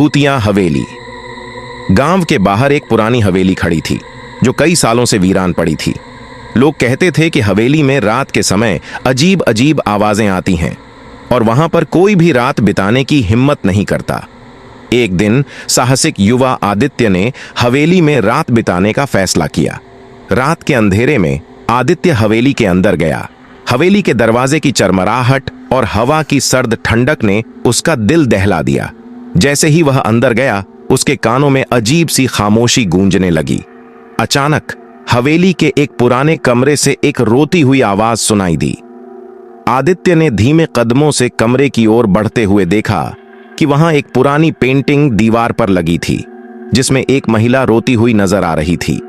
भूतिया हवेली। गांव के बाहर एक पुरानी हवेली खड़ी थी जो कई सालों से वीरान पड़ी थी। लोग कहते थे कि हवेली में रात के समय अजीब अजीब आवाजें आती हैं और वहां पर कोई भी रात बिताने की हिम्मत नहीं करता। एक दिन साहसिक युवा आदित्य ने हवेली में रात बिताने का फैसला किया। रात के अंधेरे में आदित्य हवेली के अंदर गया। हवेली के दरवाजे की चरमराहट और हवा की सर्द ठंडक ने उसका दिल दहला दिया। जैसे ही वह अंदर गया, उसके कानों में अजीब सी खामोशी गूंजने लगी। अचानक हवेली के एक पुराने कमरे से एक रोती हुई आवाज सुनाई दी। आदित्य ने धीमे कदमों से कमरे की ओर बढ़ते हुए देखा कि वहां एक पुरानी पेंटिंग दीवार पर लगी थी जिसमें एक महिला रोती हुई नजर आ रही थी।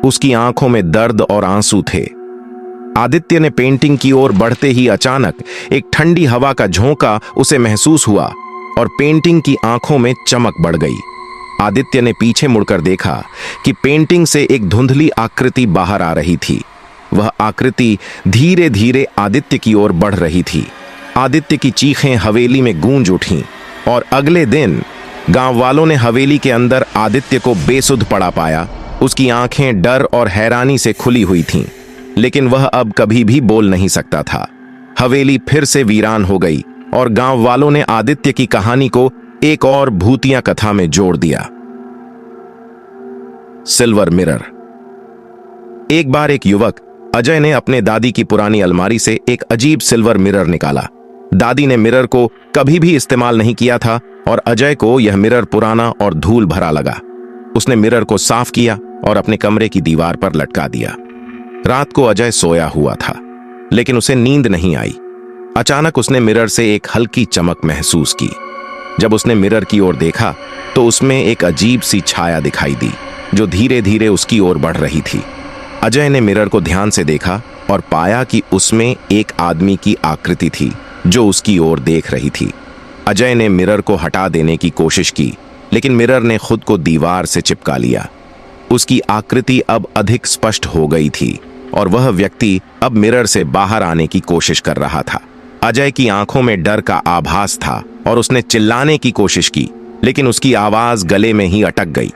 उसकी आंखों में दर्द और आंसू थे। आदित्य ने पेंटिंग की ओर बढ़ते ही अचानक एक ठंडी हवा का झोंका उसे महसूस हुआ और पेंटिंग की आंखों में चमक बढ़ गई। आदित्य ने पीछे मुड़कर देखा कि पेंटिंग से एक धुंधली आकृति बाहर आ रही थी। वह आकृति धीरे धीरे आदित्य की ओर बढ़ रही थी। आदित्य की चीखें हवेली में गूंज उठीं और अगले दिन गांव वालों ने हवेली के अंदर आदित्य को बेसुध पड़ा पाया। उसकी आंखें डर और हैरानी से खुली हुई थीं, लेकिन वह अब कभी भी बोल नहीं सकता था। हवेली फिर से वीरान हो गई और गांव वालों ने आदित्य की कहानी को एक और भूतिया कथा में जोड़ दिया। Silver mirror. एक बार एक युवक अजय ने अपने दादी की पुरानी अलमारी से एक अजीब सिल्वर मिरर निकाला। दादी ने मिरर को कभी भी इस्तेमाल नहीं किया था और अजय को यह मिरर पुराना और धूल भरा लगा। उसने मिरर को साफ किया और अपने कमरे की दीवार पर लटका दिया। रात को अजय सोया हुआ था, लेकिन उसे नींद नहीं आई। अचानक उसने मिरर से एक हल्की चमक महसूस की। जब उसने मिरर की ओर देखा तो उसमें एक अजीब सी छाया दिखाई दी जो धीरे धीरे उसकी ओर बढ़ रही थी। अजय ने मिरर को ध्यान से देखा और पाया कि उसमें एक आदमी की आकृति थी जो उसकी ओर देख रही थी। अजय ने मिरर को हटा देने की कोशिश की, लेकिन मिरर ने खुद को दीवार से चिपका लिया। उसकी आकृति अब अधिक स्पष्ट हो गई थी और वह व्यक्ति अब मिरर से बाहर आने की कोशिश कर रहा था। अजय की आंखों में डर का आभास था और उसने चिल्लाने की कोशिश की, लेकिन उसकी आवाज गले में ही अटक गई।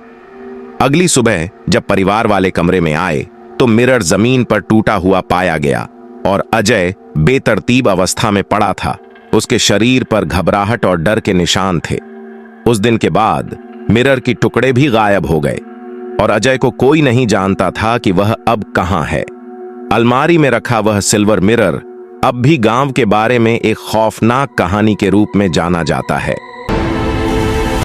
अगली सुबह जब परिवार वाले कमरे में आए तो मिरर जमीन पर टूटा हुआ पाया गया और अजय बेतरतीब अवस्था में पड़ा था। उसके शरीर पर घबराहट और डर के निशान थे। उस दिन के बाद मिरर की टुकड़े भी गायब हो गए और अजय को कोई नहीं जानता था कि वह अब कहां है। अलमारी में रखा वह सिल्वर मिरर अब भी गांव के बारे में एक खौफनाक कहानी के रूप में जाना जाता है।